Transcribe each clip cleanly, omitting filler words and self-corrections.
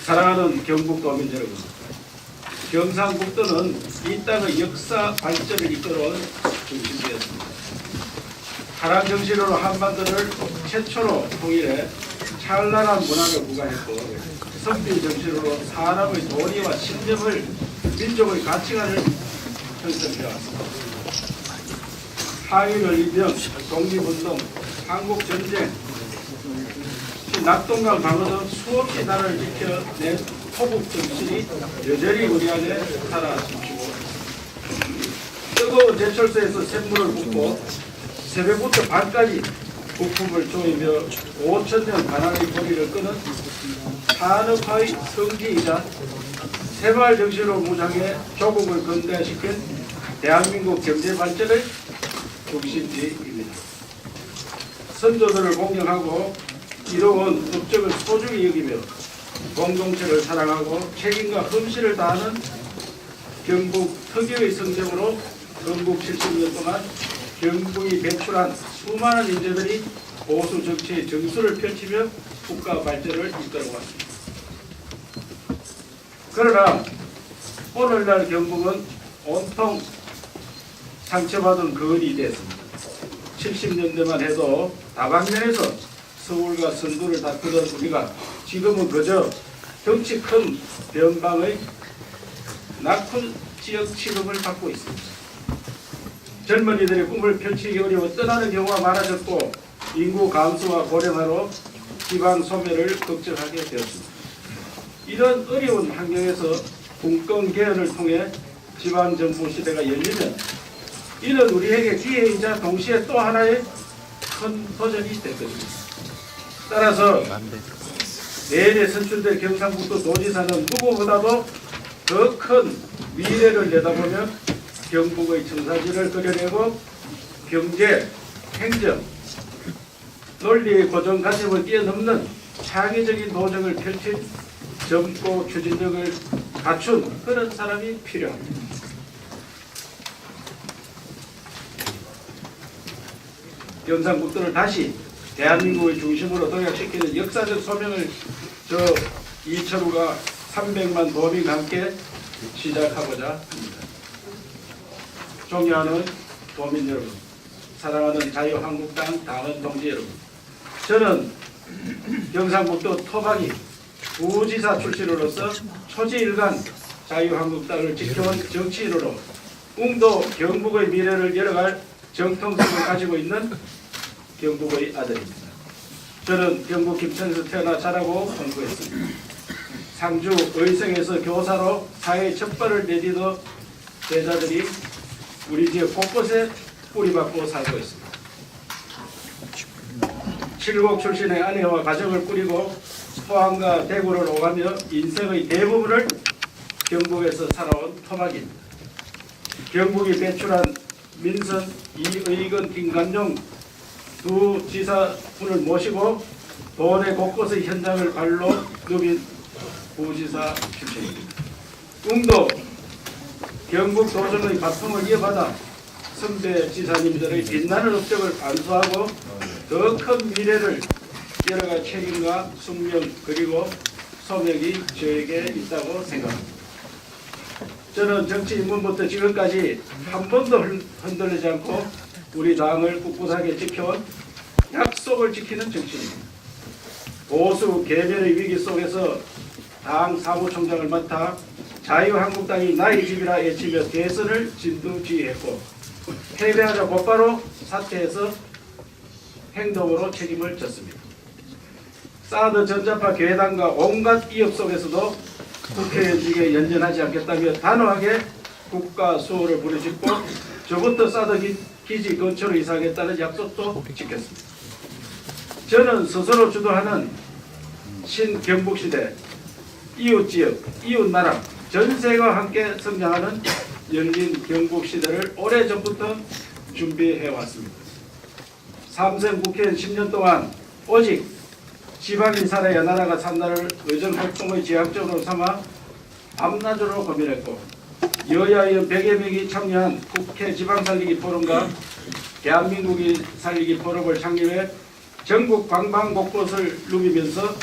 사랑하는 경북도민 여러분, 경상북도는 이 땅의 역사 발전을 이끌어온 중심지였습니다. 타락 정신으로 한반도를 최초로 통일해 찬란한 문화를 부과했고, 선비 정신으로 사람의 도리와 신념을, 민족의 가치관을 형성해왔습니다. 항일을 이병, 독립운동, 한국전쟁, 낙동강 방어 등 수없이 나라를 지켜낸 토국 정신이 여전히 우리 안에 살아 숨쉬고, 뜨거운 제철소에서 샘물을 붓고 새벽부터 밤까지 부품을 조이며 5,000년 가난의 고리를 끄는 산업화의 성지이자 새마을 정신으로 무장해 조국을 근대화시킨 대한민국 경제 발전의 중심지입니다. 선조들을 공경하고 이로운 업적을 소중히 여기며 공동체를 사랑하고 책임과 흠씨를 다하는 경북 특유의 성적으로 건국 70년 동안 경북이 배출한 수많은 인재들이 보수 정치의 정수를 펼치며 국가 발전을 이끌어왔습니다. 그러나 오늘날 경북은 온통 상처받은 거울이 됐습니다. 70년대만 해도 다방면에서 서울과 선두를 다투던 우리가 지금은 그저 덩치 큰 변방의 낙후 지역 취급을 받고 있습니다. 젊은이들의 꿈을 펼치기 어려워 떠나는 경우가 많아졌고, 인구 감소와 고령화로 지방 소멸을 걱정하게 되었습니다. 이런 어려운 환경에서 분권 개헌을 통해 지방정부 시대가 열리면 이는 우리에게 기회이자 동시에 또 하나의 큰 도전이 될 것입니다. 따라서 내일에 선출될 경상북도 도지사는 누구보다도 더 큰 미래를 내다보며 경북의 청사진을 그려내고 경제, 행정, 논리의 고정관념을 뛰어넘는 창의적인 도전을 펼친 젊고 추진력을 갖춘 그런 사람이 필요합니다. 경상북도를 다시 대한민국의 중심으로 도약시키는 역사적 소명을 이철우가 300만 도민과 함께 시작하고자 합니다. 존경하는 도민 여러분, 사랑하는 자유한국당 당원 동지 여러분, 저는 경상북도 토박이 부지사 출신으로서 초지일관 자유한국당을 지켜온 정치인으로 웅도 경북의 미래를 열어갈 정통성을 가지고 있는 경북의 아들입니다. 저는 경북 김천에서 태어나 자라고 공부했습니다. 상주 의성에서 교사로 사회에 첫 발을 내딛어 제자들이 우리 지역 곳곳에 뿌리박고 살고 있습니다. 칠곡 출신의 아내와 가정을 꾸리고 포항과 대구를 오가며 인생의 대부분을 경북에서 살아온 토박입니다. 경북이 배출한 민선, 이의건, 김관용 두 지사분을 모시고 도내 곳곳의 현장을 발로 누빈 부지사 출신입니다. 웅도 경북 도정의 바통을 이어받아 선배 지사님들의 빛나는 업적을 안수하고 더 큰 미래를 열어갈 책임과 숙명 그리고 소명이 저에게 있다고 생각합니다. 저는 정치 입문부터 지금까지 한 번도 흔들리지 않고 우리 당을 꿋꿋하게 지켜온 약속을 지키는 정치인입니다. 보수 개별의 위기 속에서 당 사무총장을 맡아 자유한국당이 나의 집이라 외치며 대선을 진두지휘했고, 패배하자 곧바로 사퇴해서 행동으로 책임을 졌습니다. 사드 전자파 괴담과 온갖 위협 속에서도 국회의원직에 연전하지 않겠다며 단호하게 국가 수호를 부르짖고 저부터 사드 기지 근처로 이사하겠다는 약속도 지켰습니다. 저는 스스로 주도하는 신경북시대, 이웃지역, 이웃나라, 전세가 함께 성장하는 열린 경북시대를 오래전부터 준비해왔습니다. 삼선 국회의원 10년 동안 오직 지방인 살아야 나라가 산다를 의정활동의 지향점으로 삼아 밤낮으로 고민했고, 여야의원 100여 명이 참여한 국회 지방살리기 포럼과 대한민국이 살리기 포럼을 창립해 전국 방방 곳곳을 누비면서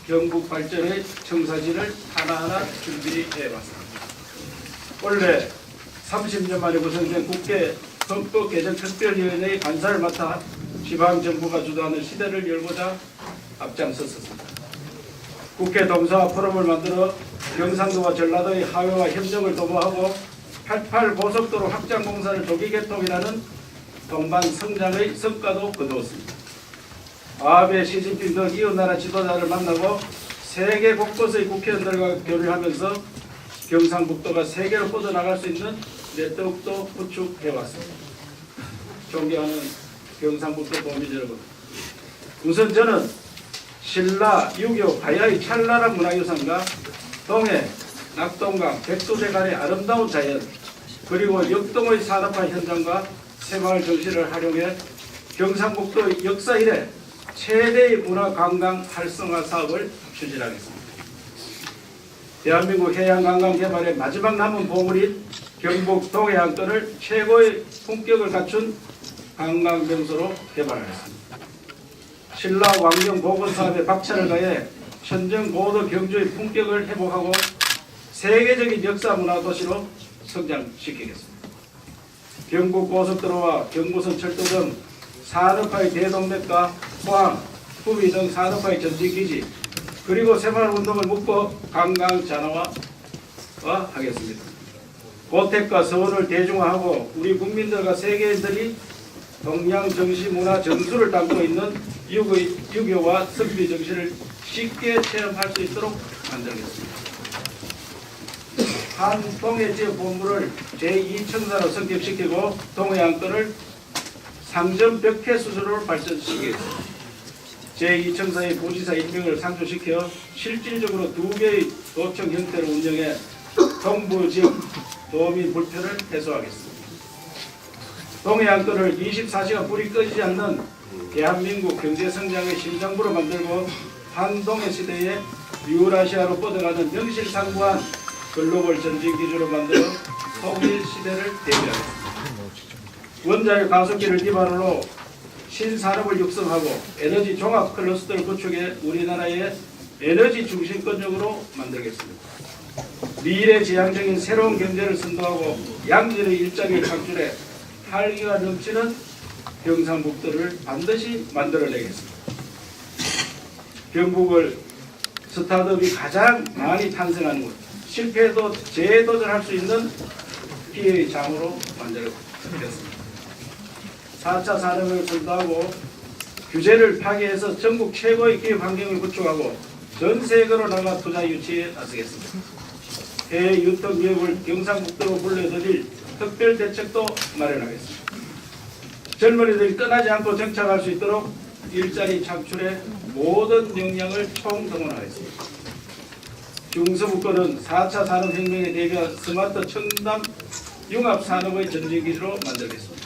경북 발전의 청사진을 하나하나 준비해봤습니다. 원래 30년 만에 구성된 국회 헌법개정특별위원회의 간사를 맡아 지방정부가 주도하는 시대를 열고자 앞장섰습니다. 국회 동서화 포럼을 만들어 경상도와 전라도의 하회와 협력을 도모하고 88 고속도로 확장 공사를 조기 개통이라는 동반 성장의 성과도 거두었습니다. 아베, 시진핑 등 이웃나라 지도자를 만나고 세계 곳곳의 국회의원들과 교류하면서 경상북도가 세계로 뻗어나갈 수 있는 네트워크도 구축해왔습니다. 존경하는 경상북도 도민 여러분, 우선 저는 신라, 유교, 가야의 찬란한 문화유산과 동해, 낙동강, 백두대 간의 아름다운 자연, 그리고 역동의 산업화 현장과 새마을 정신을 활용해 경상북도 역사 이래 최대의 문화관광 활성화 사업을 추진하겠습니다. 대한민국 해양관광 개발의 마지막 남은 보물인 경북 동해안권을 최고의 품격을 갖춘 관광명소로 개발하겠습니다. 신라 왕정 복원 사업에 박차를 가해 천정 고도 경주의 품격을 회복하고 세계적인 역사 문화 도시로 성장시키겠습니다. 경북 고속도로와 경부선 철도 등 산업화의 대동맥과 포항, 구미 등 산업화의 전진기지, 그리고 새마을운동을 묶어 관광 잔화하겠습니다. 고택과 서울을 대중화하고 우리 국민들과 세계인들이 동양 정시 문화 정수를 담고 있는 유교와 선비 정신을 쉽게 체험할 수 있도록 만들겠습니다. 한 동해 지역 본부를 제2청사로 성격시키고 동해안권을 상점 벽해 수준으로 발전시키겠습니다. 제2청사의 부지사 임명을 상주시켜 실질적으로 2개의 도청 형태로 운영해 동부 지역 도민 불편을 해소하겠습니다. 동해안권을 24시간 불이 꺼지지 않는 대한민국 경제성장의 심장부로 만들고 한동해 시대에 유라시아로 뻗어가는 명실상부한 글로벌 전진기지로 만들어 통일 시대를 대비하겠습니다. 원자력 가속기를 기반으로 신산업을 육성하고 에너지 종합 클러스터를 구축해 우리나라의 에너지 중심권역으로 만들겠습니다. 미래지향적인 새로운 경제를 선도하고 양질의 일자리를 창출해 활기가 넘치는 경상북도를 반드시 만들어내겠습니다. 경북을 스타트업이 가장 많이 탄생하는 곳, 실패해도 재도전할 수 있는 기회의 장으로 만들어냈습니다. 4차 산업을 선도하고 규제를 파괴해서 전국 최고의 기업 환경을 구축하고 전 세계로 나가 투자 유치에 나서겠습니다. 해외 유통 기업을 경상북도로 불러들일 특별 대책도 마련하겠습니다. 젊은이들이 떠나지 않고 정착할 수 있도록 일자리 창출에 모든 역량을 총동원하겠습니다. 중서북도는 4차 산업혁명에 대비한 스마트 첨단 융합산업의 전진기지로 만들겠습니다.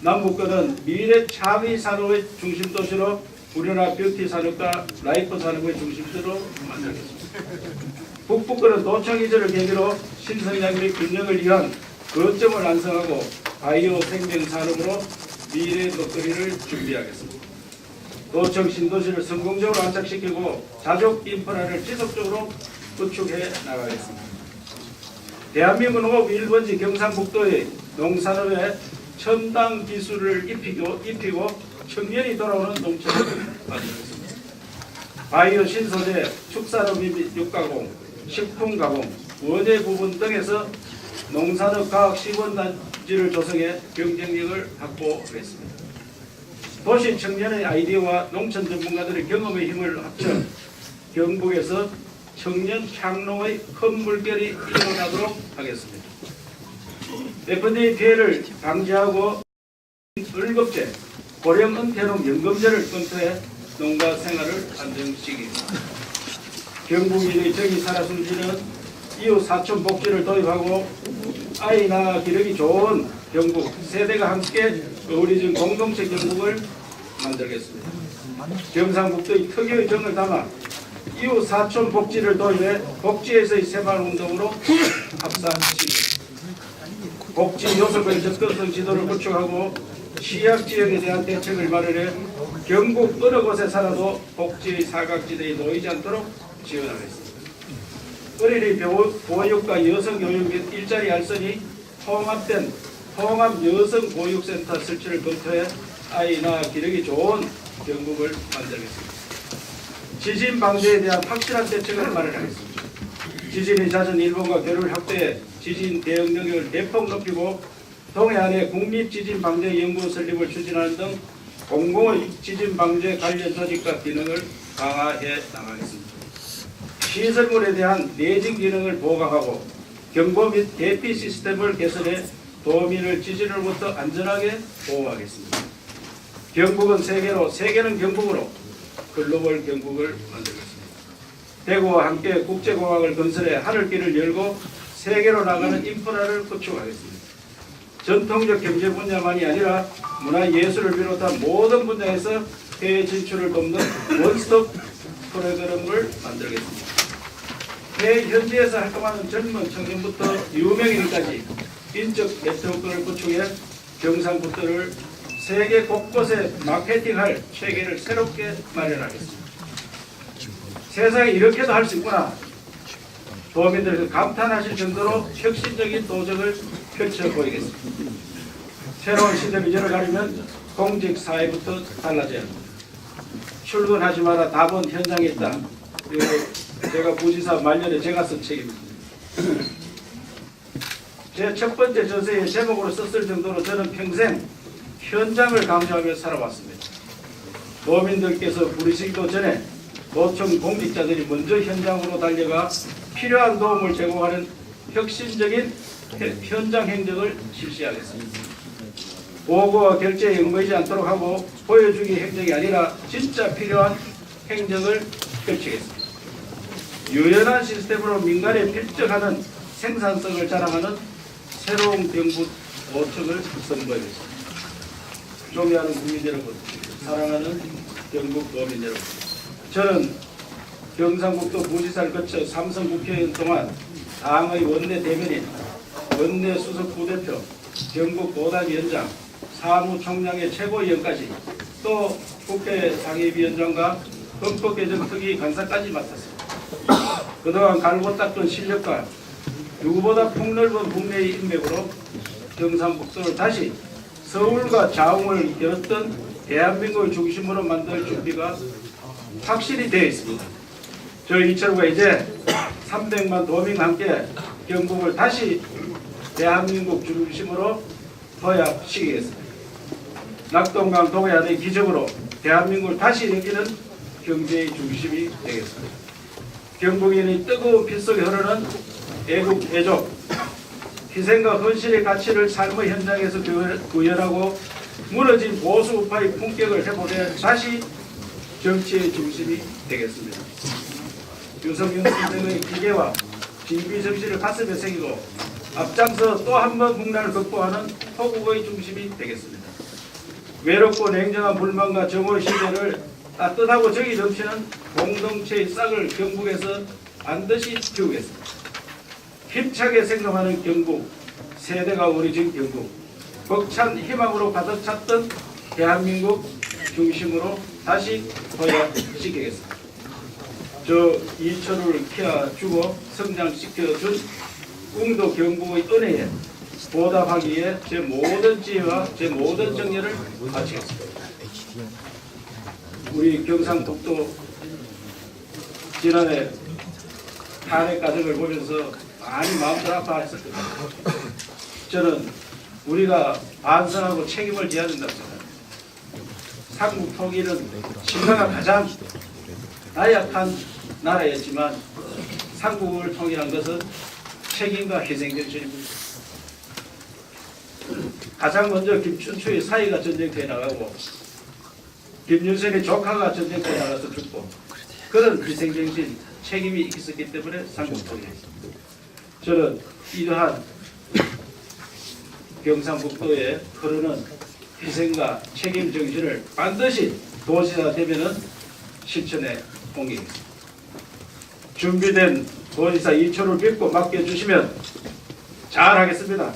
남북권은 미래 차기 산업의 중심도시로 우리나라 뷰티 산업과 라이프 산업의 중심지로 만들겠습니다. 북부권은 도청이전을 계기로 신성장의 균형을 위한 거점을 완성하고 바이오 생명 산업으로 미래 먹거리를 준비하겠습니다. 도청 신도시를 성공적으로 안착시키고 자족 인프라를 지속적으로 구축해 나가겠습니다. 대한민국 농업 1번지 경상북도의 농산업에 첨단 기술을 입히고 청년이 돌아오는 농촌을 만들겠습니다. 바이오 신소재, 축산업 및 육가공, 식품가공, 원예 부분 등에서 농산업 과학 시범단지를 조성해 경쟁력을 확보하겠습니다. 도시 청년의 아이디어와 농촌 전문가들의 경험의 힘을 합쳐 경북에서 청년 향로의 큰 물결이 일어나도록 하겠습니다. FTA 피해를 방지하고 월급제, 고령 은퇴농 연금제를 검토해 농가 생활을 안정시키겠습니다. 경북인의 정이 살아 숨쉬는 이웃 사촌 복지를 도입하고 아이 낳아 기르기 좋은 경북 세대가 함께 어우러진 공동체 경북을 만들겠습니다. 경상북도의 특유의 정을 담아 이웃 사촌 복지를 도입해 복지에서의 새마을운동으로 합산시키겠습니다. 복지 요소별 접근성 지도를 구축하고 취약지역에 대한 대책을 마련해 경북 어느 곳에 살아도 복지의 사각지대에 놓이지 않도록 지원하겠습니다. 어린이 보육과 여성교육 및 일자리 알선이 통합된 통합여성보육센터 설치를 검토해 아이나 기력이 좋은 경북을 만들겠습니다. 지진 방지에 대한 확실한 대책을 마련하겠습니다. 지진이 잦은 일본과 교류를 확대해 지진 대응 능력을 대폭 높이고 동해안의 국립지진방재연구원 설립을 추진하는 등 공공의 지진방재 관련 조직과 기능을 강화해 나가겠습니다. 시설물에 대한 내진 기능을 보강하고 경보 및 대피 시스템을 개선해 도민을 지진으로부터 안전하게 보호하겠습니다. 경북은 세계로, 세계는 경북으로 글로벌 경북을 만들겠습니다. 대구와 함께 국제공항을 건설해 하늘길을 열고 세계로 나가는 인프라를 구축하겠습니다. 전통적 경제 분야만이 아니라 문화예술을 비롯한 모든 분야에서 해외 진출을 돕는 원스톱 프로그램을 만들겠습니다. 해외 현지에서 활동하는 젊은 청년부터 유명인까지 인적 네트워크를 구축해 경상북도를 세계 곳곳에 마케팅할 체계를 새롭게 마련하겠습니다. 세상에 이렇게도 할 수 있구나. 도민들에게 감탄하실 정도로 혁신적인 도전을 펼쳐 보이겠습니다. 새로운 시대 비전을 가리면 공직사회부터 달라져야 합니다. 출근하지 마라 답은 현장에 있다. 이거 제가 부지사 말년에 제가 쓴 책입니다. 제 첫 번째 저서의 제목으로 썼을 정도로 저는 평생 현장을 강조하며 살아왔습니다. 도민들께서 부르시기도 전에 도청 공직자들이 먼저 현장으로 달려가 필요한 도움을 제공하는 혁신적인 현장 행정을 실시하겠습니다. 보고와 결제에 얽매이지 않도록 하고 보여주기 행정이 아니라 진짜 필요한 행정을 펼치겠습니다. 유연한 시스템으로 민간에 필적하는 생산성을 자랑하는 새로운 경북 5층을 선보이겠습니다. 존경하는 국민 여러분, 사랑하는 경북 도민 여러분, 저는 경상북도 부지사를 거쳐 삼선 국회의원 동안 당의 원내 대변인, 원내 수석 부대표, 전국 도당위원장, 사무총장의 최고위원까지 또 국회 상임위원장과 헌법개정특위 간사까지 맡았습니다. 그동안 갈고 닦던 실력과 누구보다 폭넓은 국내의 인맥으로 경상북도를 다시 서울과 자웅을 열었던 대한민국의 중심으로 만들 준비가 확실히 되어 있습니다. 저희 이철구가 이제 300만 도민과 함께 경북을 다시 대한민국 중심으로 도약시키겠습니다. 낙동강 동해안의 기적으로 대한민국을 다시 여기는 경제의 중심이 되겠습니다. 경북인의 뜨거운 피 속에 흐르는 애국, 애족, 희생과 헌신의 가치를 삶의 현장에서 구현하고 무너진 보수 우파의 품격을 회복해 다시 정치의 중심이 되겠습니다. 유석열 선생의 기계와 진비 정신을 가슴에 새기고 앞장서 또 한 번 국난을 극복하는 호국의 중심이 되겠습니다. 외롭고 냉정한 불만과 정오의 시대를 따뜻하고 정이 넘치는 공동체의 싹을 경북에서 반드시 키우겠습니다. 힘차게 생각하는 경북, 세대가 우리진 경북, 벅찬 희망으로 가득 찼던 대한민국 중심으로 다시 도약시키겠습니다. 저 이철을 키워주고 성장시켜준 웅도 경북의 은혜에 보답하기 위해 제 모든 지혜와 제 모든 정열을 바치겠습니다. 우리 경상북도 지난해 탄핵 과정을 보면서 많이 마음들 아파했을 겁니다. 저는 우리가 반성하고 책임을 져야 된다고 생각합니다. 삼국 통일은 신라가 가장 나약한 나라였지만 삼국을 통일한 것은 책임과 희생정신입니다. 가장 먼저 김춘추의 사위가 전쟁터에 나가고 김윤선의 조카가 전쟁터에 나가서 죽고 그런 희생정신, 책임이 있었기 때문에 삼국통일입니다. 저는 이러한 경상북도에 흐르는 희생과 책임 정신을 반드시 도지사 되면은 실천에 옮기겠습니다. 준비된 도지사 이초를 믿고 맡겨주시면 잘하겠습니다.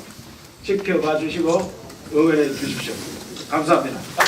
지켜봐 주시고 응원해 주십시오. 감사합니다.